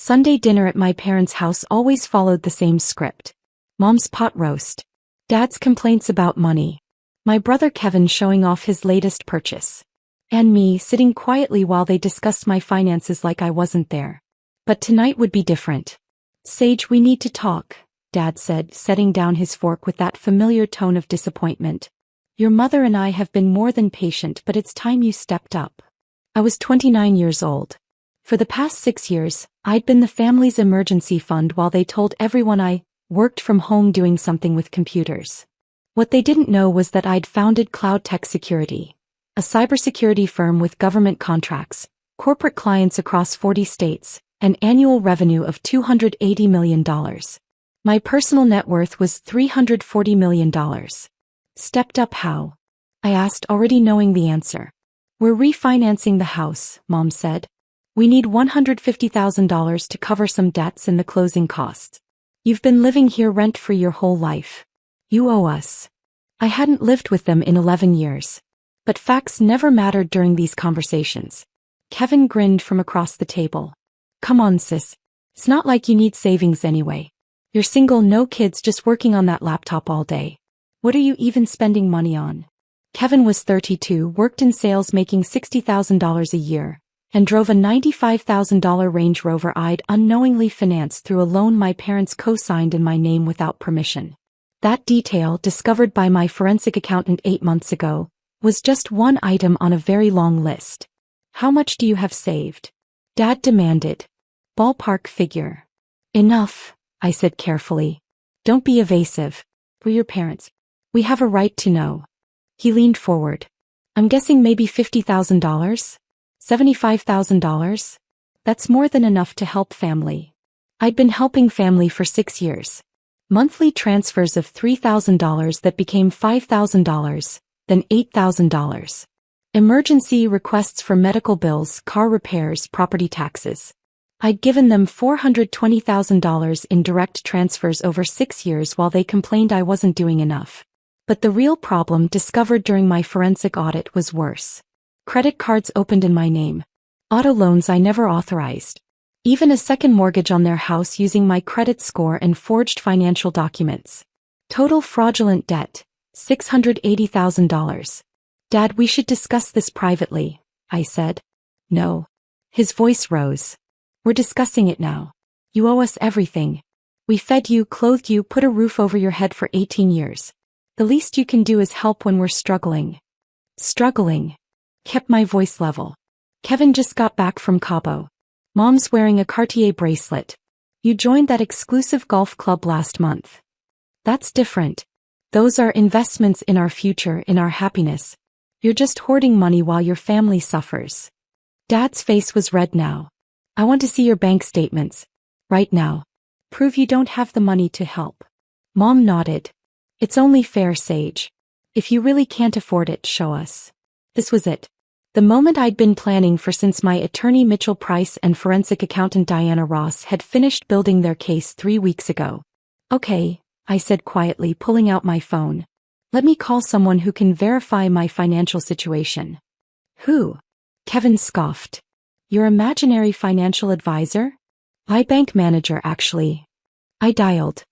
Sunday dinner at my parents' house always followed the same script. Mom's pot roast. Dad's complaints about money. My brother Kevin showing off his latest purchase. And me sitting quietly while they discussed my finances like I wasn't there. But tonight would be different. Sage, we need to talk, Dad said, setting down his fork with that familiar tone of disappointment. Your mother and I have been more than patient, but it's time you stepped up. I was 29 years old. For the past 6 years, I'd been the family's emergency fund while they told everyone I worked from home doing something with computers. What they didn't know was that I'd founded Cloud Tech Security, a cybersecurity firm with government contracts, corporate clients across 40 states, an annual revenue of $280 million. My personal net worth was $340 million. Stepped up how? I asked, already knowing the answer. We're refinancing the house, Mom said. We need $150,000 to cover some debts and the closing costs. You've been living here rent-free your whole life. You owe us. I hadn't lived with them in 11 years. But facts never mattered during these conversations. Kevin grinned from across the table. Come on, sis. It's not like you need savings anyway. You're single, no kids, just working on that laptop all day. What are you even spending money on? Kevin was 32, worked in sales making $60,000 a year, and drove a $95,000 Range Rover I'd unknowingly financed through a loan my parents co-signed in my name without permission. That detail, discovered by my forensic accountant 8 months ago, was just one item on a very long list. How much do you have saved? Dad demanded. Ballpark figure. Enough, I said carefully. Don't be evasive. We're your parents. We have a right to know. He leaned forward. I'm guessing maybe $50,000? $75,000? That's more than enough to help family. I'd been helping family for 6 years. Monthly transfers of $3,000 that became $5,000, then $8,000. Emergency requests for medical bills, car repairs, property taxes. I'd given them $420,000 in direct transfers over 6 years while they complained I wasn't doing enough. But the real problem discovered during my forensic audit was worse. Credit cards opened in my name. Auto loans I never authorized. Even a second mortgage on their house using my credit score and forged financial documents. Total fraudulent debt, $680,000. Dad, we should discuss this privately, I said. No. His voice rose. We're discussing it now. You owe us everything. We fed you, clothed you, put a roof over your head for 18 years. The least you can do is help when we're struggling. Struggling. Kept my voice level. Kevin just got back from Cabo. Mom's wearing a Cartier bracelet. You joined that exclusive golf club last month. That's different. Those are investments in our future, in our happiness. You're just hoarding money while your family suffers. Dad's face was red now. I want to see your bank statements. Right now. Prove you don't have the money to help. Mom nodded. It's only fair, Sage. If you really can't afford it, show us. This was it. The moment I'd been planning for since my attorney Mitchell Price and forensic accountant Diana Ross had finished building their case 3 weeks ago. Okay, I said quietly, pulling out my phone. Let me call someone who can verify my financial situation. Who? Kevin scoffed. Your imaginary financial advisor? My bank manager, actually. I dialed.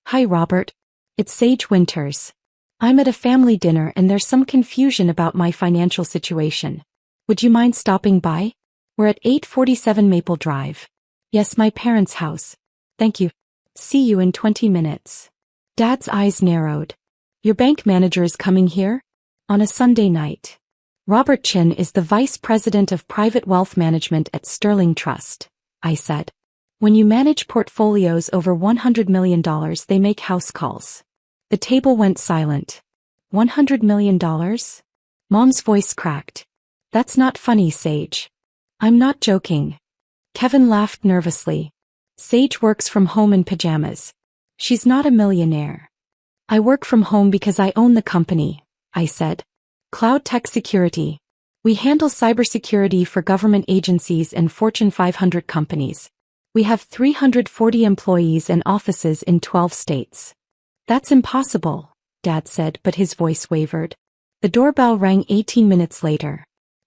Hi, Robert. It's Sage Winters. I'm at a family dinner and there's some confusion about my financial situation. Would you mind stopping by? We're at 847 Maple Drive. Yes, my parents' house. Thank you. See you in 20 minutes. Dad's eyes narrowed. Your bank manager is coming here? On a Sunday night. Robert Chin is the Vice President of Private Wealth Management at Sterling Trust, I said. When you manage portfolios over $100 million, they make house calls. The table went silent. $100 million? Mom's voice cracked. That's not funny, Sage. I'm not joking. Kevin laughed nervously. Sage works from home in pajamas. She's not a millionaire. I work from home because I own the company, I said. Cloud Tech Security. We handle cybersecurity for government agencies and Fortune 500 companies. We have 340 employees and offices in 12 states. That's impossible, Dad said, but his voice wavered. The doorbell rang 18 minutes later.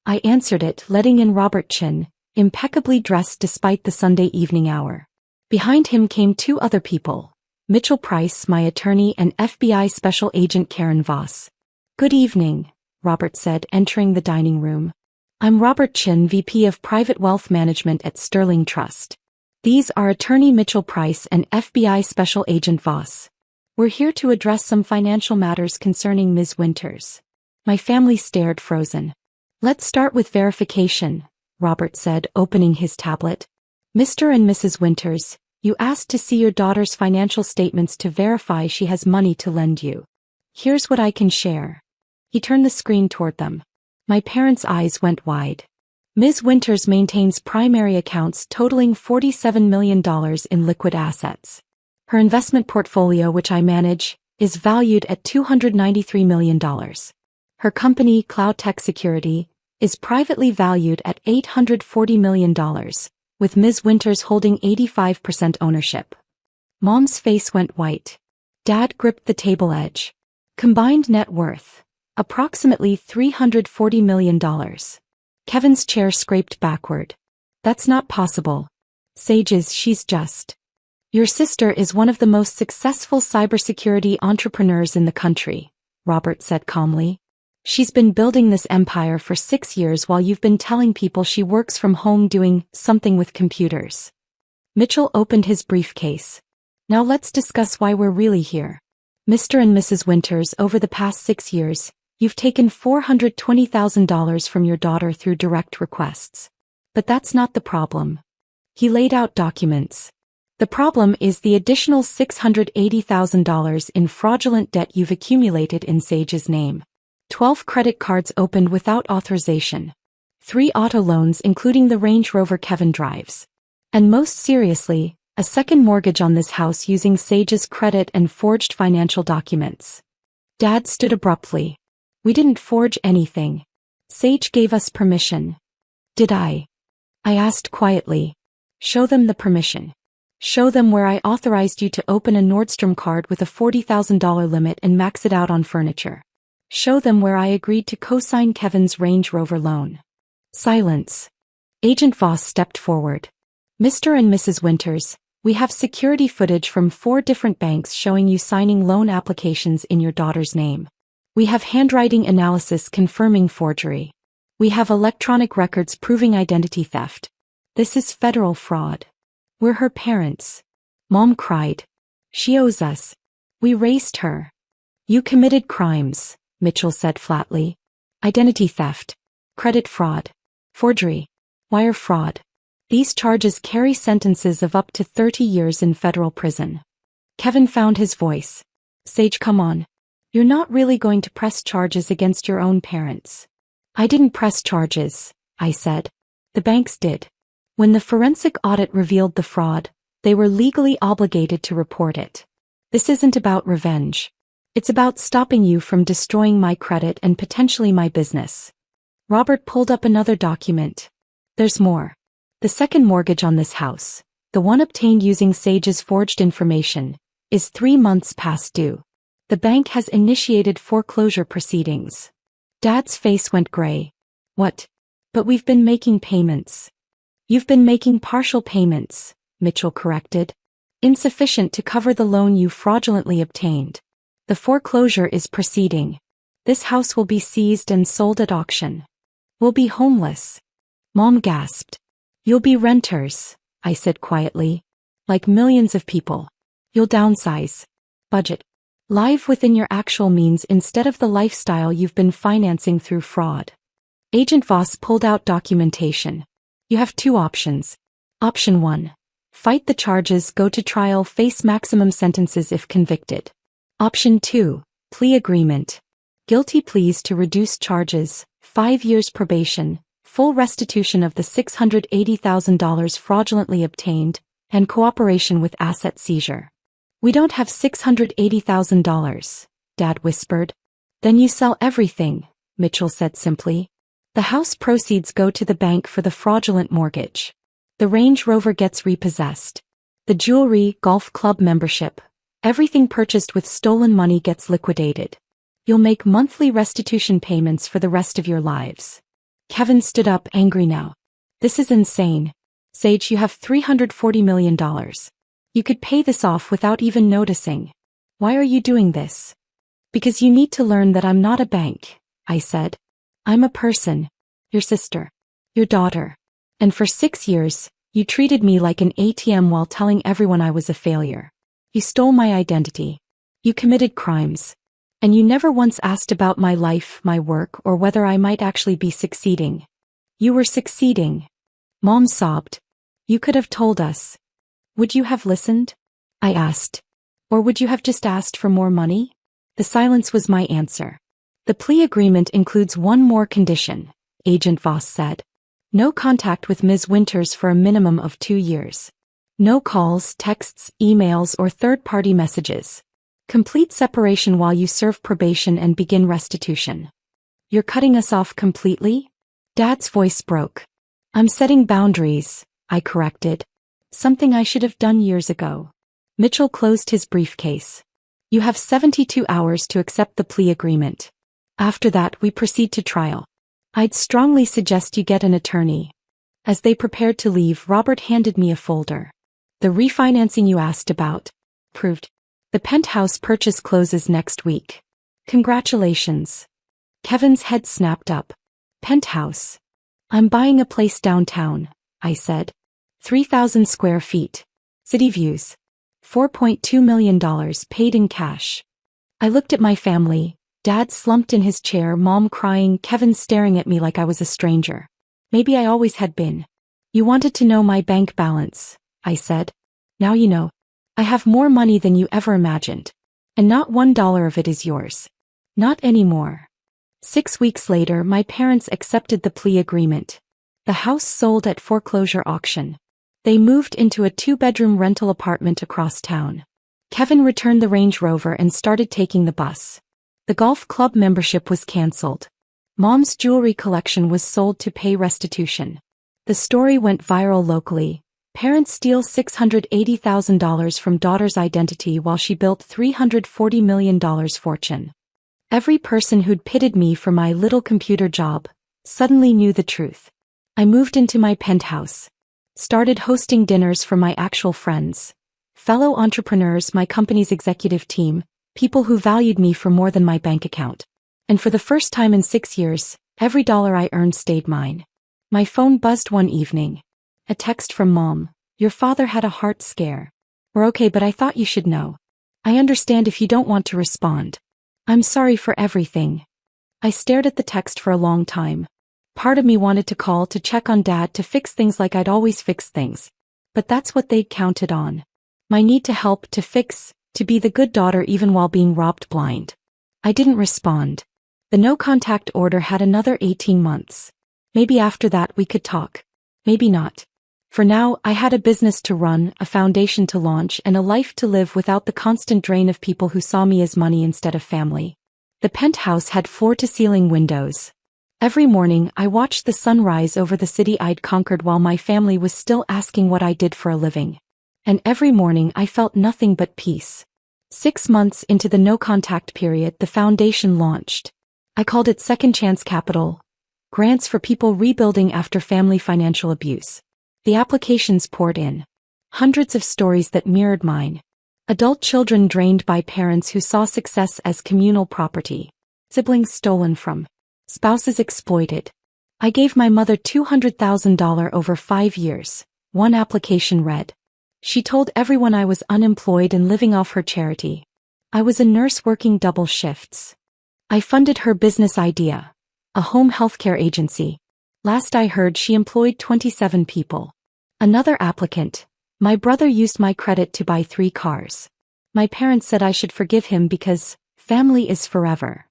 I answered it, letting in Robert Chin, impeccably dressed despite the Sunday evening hour. Behind him came two other people, Mitchell Price, my attorney, and FBI Special Agent Karen Voss. "Good evening," Robert said, entering the dining room. "I'm Robert Chin, VP of Private Wealth Management at Sterling Trust. These are Attorney Mitchell Price and FBI Special Agent Voss. We're here to address some financial matters concerning Ms. Winters." My family stared, frozen. "Let's start with verification," Robert said, opening his tablet. "Mr. and Mrs. Winters, you asked to see your daughter's financial statements to verify she has money to lend you. Here's what I can share." He turned the screen toward them. My parents' eyes went wide. Ms. Winters maintains primary accounts totaling $47 million in liquid assets. Her investment portfolio, which I manage, is valued at $293 million. Her company, Cloud Tech Security, is privately valued at $840 million, with Ms. Winters holding 85% ownership. Mom's face went white. Dad gripped the table edge. Combined net worth, approximately $340 million. Kevin's chair scraped backward. "That's not possible. She's just. Your sister is one of the most successful cybersecurity entrepreneurs in the country," Robert said calmly. "She's been building this empire for 6 years while you've been telling people she works from home doing something with computers." Mitchell opened his briefcase. "Now let's discuss why we're really here. Mr. and Mrs. Winters, over the past 6 years, you've taken $420,000 from your daughter through direct requests. But that's not the problem." He laid out documents. "The problem is the additional $680,000 in fraudulent debt you've accumulated in Sage's name. 12 credit cards opened without authorization. 3 auto loans including the Range Rover Kevin drives. And most seriously, a second mortgage on this house using Sage's credit and forged financial documents." Dad stood abruptly. "We didn't forge anything. Sage gave us permission." "Did I?" I asked quietly. "Show them the permission. Show them where I authorized you to open a Nordstrom card with a $40,000 limit and max it out on furniture. Show them where I agreed to co-sign Kevin's Range Rover loan." Silence. Agent Voss stepped forward. "Mr. and Mrs. Winters, we have security footage from 4 different banks showing you signing loan applications in your daughter's name. We have handwriting analysis confirming forgery. We have electronic records proving identity theft. This is federal fraud. We're her parents." Mom cried. "She owes us. We raised her." "You committed crimes," Mitchell said flatly. "Identity theft, credit fraud, forgery, wire fraud. These charges carry sentences of up to 30 years in federal prison." Kevin found his voice. "Sage, come on. You're not really going to press charges against your own parents." "I didn't press charges," I said. "The banks did. When the forensic audit revealed the fraud, they were legally obligated to report it. This isn't about revenge. It's about stopping you from destroying my credit and potentially my business." Robert pulled up another document. "There's more. The second mortgage on this house, the one obtained using Sage's forged information, is 3 months past due. The bank has initiated foreclosure proceedings." Dad's face went gray. "What? But we've been making payments." "You've been making partial payments," Mitchell corrected. "Insufficient to cover the loan you fraudulently obtained. The foreclosure is proceeding. This house will be seized and sold at auction. We'll be homeless." Mom gasped. "You'll be renters," I said quietly. "Like millions of people. You'll downsize. Budget. Live within your actual means instead of the lifestyle you've been financing through fraud." Agent Voss pulled out documentation. "You have 2 options. Option 1. Fight the charges, go to trial, face maximum sentences if convicted. Option 2. Plea agreement. Guilty pleas to reduce charges, 5 years probation, full restitution of the $680,000 fraudulently obtained, and cooperation with asset seizure." "We don't have $680,000, Dad whispered. "Then you sell everything," Mitchell said simply. "The house proceeds go to the bank for the fraudulent mortgage. The Range Rover gets repossessed. The jewelry, golf club membership, everything purchased with stolen money gets liquidated. You'll make monthly restitution payments for the rest of your lives." Kevin stood up, angry now. This is insane. Sage, you have $340 million. You could pay this off without even noticing. Why are you doing this? Because you need to learn that I'm not a bank, I said. I'm a person. Your sister. Your daughter. And for 6 years, you treated me like an ATM while telling everyone I was a failure. You stole my identity. You committed crimes. And you never once asked about my life, my work, or whether I might actually be succeeding. You were succeeding. Mom sobbed. You could have told us. Would you have listened? I asked. Or would you have just asked for more money? The silence was my answer. The plea agreement includes one more condition, Agent Voss said. No contact with Ms. Winters for a minimum of 2 years. No calls, texts, emails, or third-party messages. Complete separation while you serve probation and begin restitution. You're cutting us off completely? Dad's voice broke. I'm setting boundaries, I corrected. Something I should have done years ago. Mitchell closed his briefcase. You have 72 hours to accept the plea agreement. After that, we proceed to trial. I'd strongly suggest you get an attorney. As they prepared to leave, Robert handed me a folder. The refinancing you asked about. Proved. The penthouse purchase closes next week. Congratulations. Kevin's head snapped up. Penthouse. I'm buying a place downtown, I said. 3,000 square feet. City views. $4.2 million paid in cash. I looked at my family, Dad slumped in his chair, Mom crying, Kevin staring at me like I was a stranger. Maybe I always had been. You wanted to know my bank balance, I said. Now you know. I have more money than you ever imagined. And not $1 of it is yours. Not anymore. 6 weeks later, my parents accepted the plea agreement. The house sold at foreclosure auction. They moved into a 2-bedroom rental apartment across town. Kevin returned the Range Rover and started taking the bus. The golf club membership was canceled. Mom's jewelry collection was sold to pay restitution. The story went viral locally. Parents steal $680,000 from daughter's identity while she built $340 million fortune. Every person who'd pitted me for my little computer job suddenly knew the truth. I moved into my penthouse. Started hosting dinners for my actual friends. Fellow entrepreneurs, my company's executive team, people who valued me for more than my bank account. And for the first time in 6 years, every dollar I earned stayed mine. My phone buzzed one evening. A text from Mom. Your father had a heart scare. We're okay, but I thought you should know. I understand if you don't want to respond. I'm sorry for everything. I stared at the text for a long time. Part of me wanted to call to check on Dad, to fix things like I'd always fix things. But that's what they'd counted on. My need to help, to fix, to be the good daughter even while being robbed blind. I didn't respond. The no-contact order had another 18 months. Maybe after that we could talk. Maybe not. For now, I had a business to run, a foundation to launch, and a life to live without the constant drain of people who saw me as money instead of family. The penthouse had floor-to-ceiling windows. Every morning, I watched the sun rise over the city I'd conquered while my family was still asking what I did for a living. And every morning I felt nothing but peace. 6 months into the no-contact period, the foundation launched. I called it Second Chance Capital. Grants for people rebuilding after family financial abuse. The applications poured in. Hundreds of stories that mirrored mine. Adult children drained by parents who saw success as communal property. Siblings stolen from. Spouses exploited. I gave my mother $200,000 over 5 years. One application read. She told everyone I was unemployed and living off her charity. I was a nurse working double shifts. I funded her business idea. A home healthcare agency. Last I heard, she employed 27 people. Another applicant. My brother used my credit to buy 3 cars. My parents said I should forgive him because family is forever.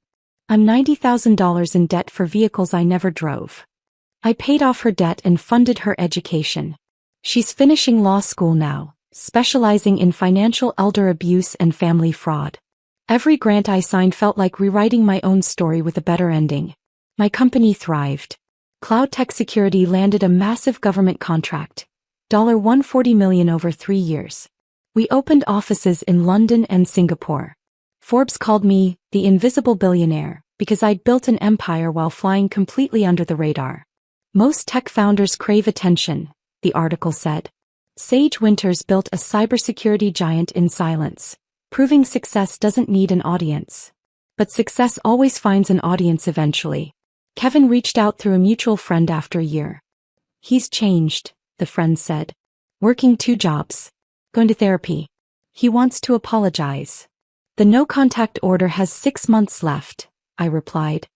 I'm $90,000 in debt for vehicles I never drove. I paid off her debt and funded her education. She's finishing law school now, specializing in financial elder abuse and family fraud. Every grant I signed felt like rewriting my own story with a better ending. My company thrived. Cloud Tech Security landed a massive government contract. $140 million over 3 years. We opened offices in London and Singapore. Forbes called me the invisible billionaire because I'd built an empire while flying completely under the radar. Most tech founders crave attention, the article said. Sage Winters built a cybersecurity giant in silence, proving success doesn't need an audience. But success always finds an audience eventually. Kevin reached out through a mutual friend after a year. He's changed, the friend said. Working 2 jobs. Going to therapy. He wants to apologize. The no-contact order has 6 months left, I replied.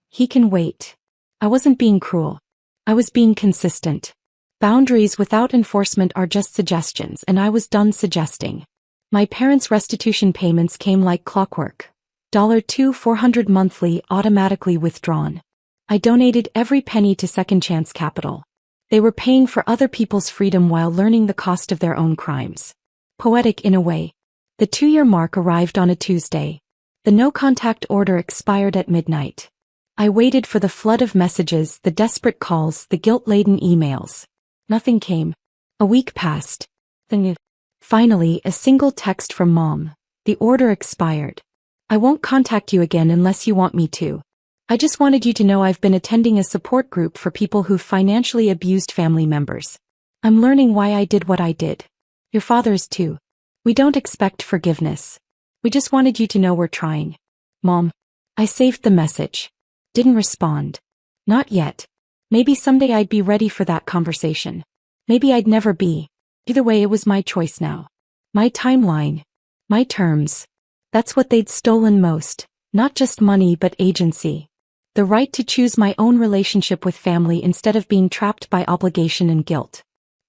He can wait. I wasn't being cruel. I was being consistent. Boundaries without enforcement are just suggestions, and I was done suggesting. My parents' restitution payments came like clockwork. $2,400 monthly automatically withdrawn. I donated every penny to Second Chance Capital. They were paying for other people's freedom while learning the cost of their own crimes. Poetic in a way. The 2-year mark arrived on a Tuesday. The no-contact order expired at midnight. I waited for the flood of messages, the desperate calls, the guilt-laden emails. Nothing came. A week passed. Then, finally, a single text from Mom. The order expired. I won't contact you again unless you want me to. I just wanted you to know I've been attending a support group for people who've financially abused family members. I'm learning why I did what I did. Your father is too. We don't expect forgiveness. We just wanted you to know we're trying. Mom. I saved the message. Didn't respond. Not yet. Maybe someday I'd be ready for that conversation. Maybe I'd never be. Either way, it was my choice now. My timeline. My terms. That's what they'd stolen most. Not just money but agency. The right to choose my own relationship with family instead of being trapped by obligation and guilt.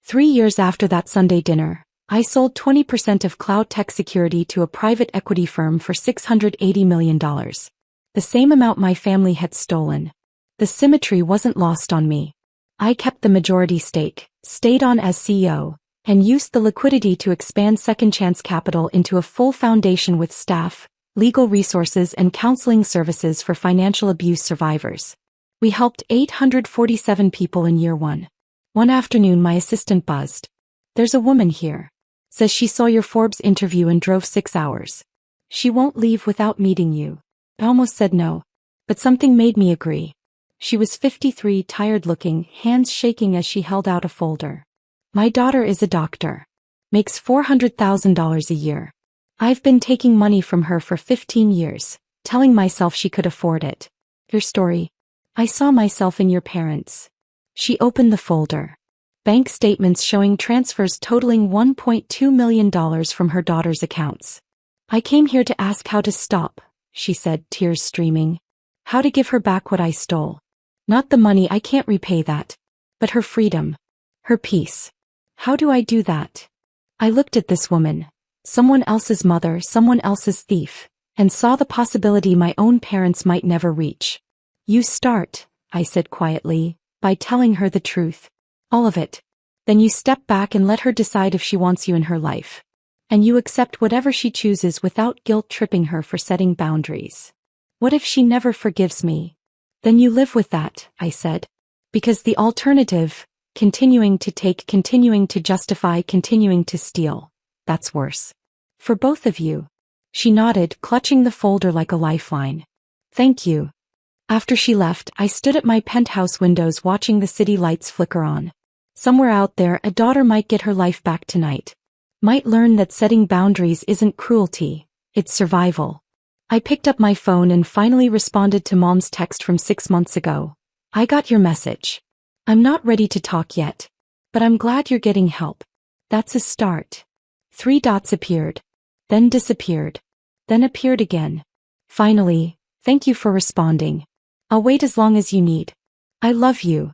3 years after that Sunday dinner, I sold 20% of cloud tech security to a private equity firm for $680 million. The same amount my family had stolen. The symmetry wasn't lost on me. I kept the majority stake, stayed on as CEO, and used the liquidity to expand Second Chance Capital into a full foundation with staff, legal resources and counseling services for financial abuse survivors. We helped 847 people in year 1. One afternoon my assistant buzzed. There's a woman here. Says she saw your Forbes interview and drove 6 hours. She won't leave without meeting you. I almost said no. But something made me agree. She was 53, tired-looking, hands shaking as she held out a folder. My daughter is a doctor. Makes $400,000 a year. I've been taking money from her for 15 years, telling myself she could afford it. Your story. I saw myself in your parents. She opened the folder. Bank statements showing transfers totaling $1.2 million from her daughter's accounts. I came here to ask how to stop, she said, tears streaming. How to give her back what I stole. Not the money, I can't repay that. But her freedom. Her peace. How do I do that? I looked at this woman. Someone else's mother, someone else's thief, and saw the possibility my own parents might never reach. You start, I said quietly, by telling her the truth. All of it. Then you step back and let her decide if she wants you in her life. And you accept whatever she chooses without guilt-tripping her for setting boundaries. What if she never forgives me? Then you live with that, I said. Because the alternative, continuing to take, continuing to justify, continuing to steal. That's worse. For both of you. She nodded, clutching the folder like a lifeline. Thank you. After she left, I stood at my penthouse windows watching the city lights flicker on. Somewhere out there, a daughter might get her life back tonight. Might learn that setting boundaries isn't cruelty, it's survival. I picked up my phone and finally responded to Mom's text from 6 months ago. I got your message. I'm not ready to talk yet. But I'm glad you're getting help. That's a start. 3 dots appeared. Then disappeared. Then appeared again. Finally, thank you for responding. I'll wait as long as you need. I love you.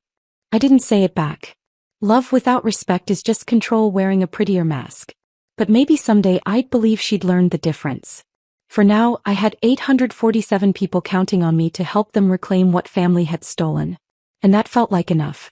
I didn't say it back. Love without respect is just control wearing a prettier mask. But maybe someday I'd believe she'd learned the difference. For now, I had 847 people counting on me to help them reclaim what family had stolen. And that felt like enough.